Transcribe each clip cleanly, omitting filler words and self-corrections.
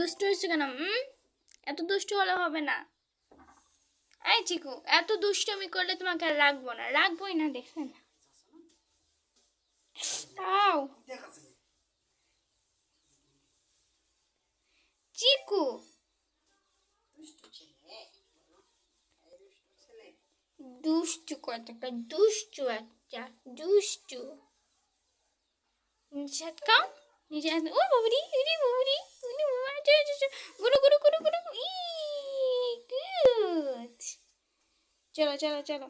দুষ্টু হচ্ছে কেন? এত দুষ্টু হলে হবে না। এই চিকু, এত দুষ্টুমি করলে তোমাকে আর রাখবো না, রাখবোই না, দেখছেন? আও চিকু, দুষ্টু কতটা, দুষ্টু একটা, দুষ্টু। নিচে হাত খাও, নিচে হাত। ও বাবুরি, উরি বাবুরি, উরি বাবা, গুরু গুরু গুরু গুরু। গুড। চলো চলো চলো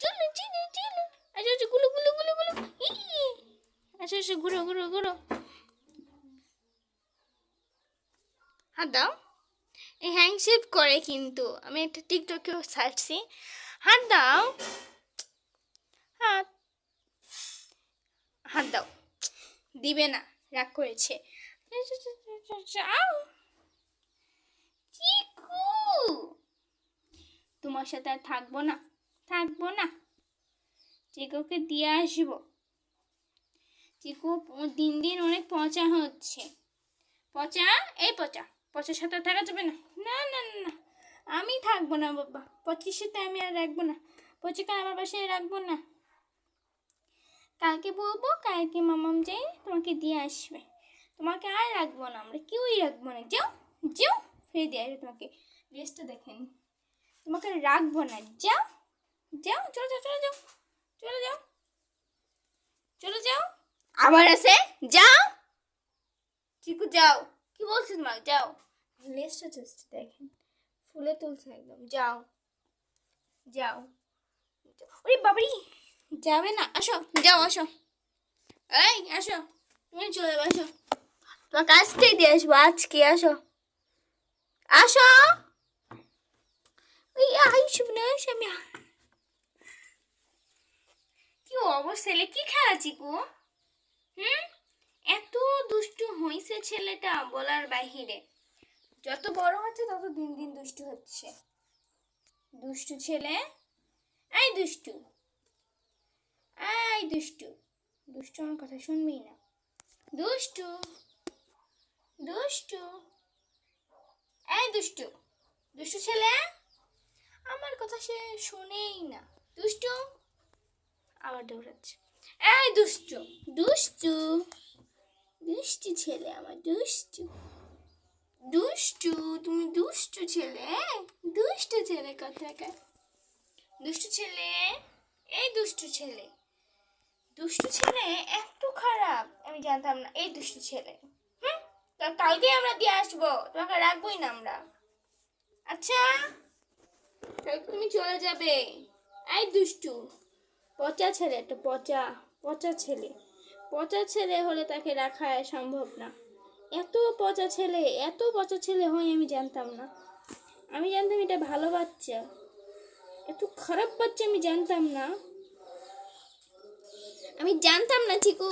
চলো চলো চলো। আচ্ছা আচ্ছা, গুলো গুলো গুলো গুলো। আচ্ছা আচ্ছা, ঘুরো ঘুরো ঘুরো। হাত দাও। এই হ্যাংশেপ করে কিন্তু, আমি একটা টিকটকেও ছাড়ছি। হাত দাও, হাত, হাত দাও। দিবে না, রাগ করেছে। চিকু, তোমার সাথে আর থাকবো না, থাকবো না। চিকুকে দিয়ে আসবো। চিকু দিন দিন অনেক পচা হচ্ছে। পচা, এই পচা, পচার সাথে থাকা যাবে না। না না না না, আমি থাকবো না বাবা, পচির সাথে আমি আর রাখবো না। পচিকে আমার বাসায় রাখবো না। কালকে বলবো, কালকে মামাম যাই তোমাকে দিয়ে আসবে। তোমাকে আর রাখবো না, আমরা কেউই রাখবো না। যাও যাও, ফিরে দিয়ে আসবে তোমাকে। ড্রেসটা দেখেন, তোমাকে রাখবো না। যাও যাও, চলে যাও চলে যাও চলে যাও চলে যাও। আবার আছে, যাও চিকু যাও। কি বলছি তোমাকে, যাও। লেসটা জাস্ট দেখেন, ফুলে তুলছে একদম। যাও যাও। ওরে বাবারি, যাবে না, আসো, যাও আসো। এই আসো, তুমি চলে যাবো, আসো। তোমাকে আজকেই দিয়ে আসবো, আজকে আসো, আসো। ওই আইসব না, আমি কি অবস্থা, ছেলে কি খেলা চিকু? এত দুষ্টু হয়েছে ছেলেটা বলার বাহিরে। যত বড় হচ্ছে তত দিন দিন দুষ্টু হচ্ছে। দুষ্টু ছেলে। এই দুষ্টু, এই দুষ্টু, দুষ্টু আমার কথা শুনবি না। দুষ্টু, দুষ্টু, এই দুষ্টু, দুষ্টু ছেলে, আমার কথা সে শোনেই না। দুষ্টু, আবার দৌড়াচ্ছে। এই দুষ্টু, দুষ্টু, দুষ্টু ছেলে আমার, দুষ্টু, দুষ্টু, তুমি দুষ্টু ছেলে, দুষ্টু ছেলে, কথাকার দুষ্টু ছেলে। এই দুষ্টু ছেলে, দুষ্টু ছেলে এত খারাপ আমি জানতাম না। এই দুষ্টু ছেলে, কালকে আমরা দিয়ে আসবো, তোমাকে রাখবোই না আমরা। আচ্ছা, কালকে তুমি চলে যাবে। এই দুষ্টু, পচা ছেলে, একটা পচা, পচা ছেলে। পচা ছেলে হলে তাকে রাখা সম্ভব না। এত পচা ছেলে, এত পচা ছেলে হয় আমি জানতাম না। আমি জানতাম এটা ভালো বাচ্চা, এত খারাপ বাচ্চা আমি জানতাম না। আমি জানতাম না চিকু।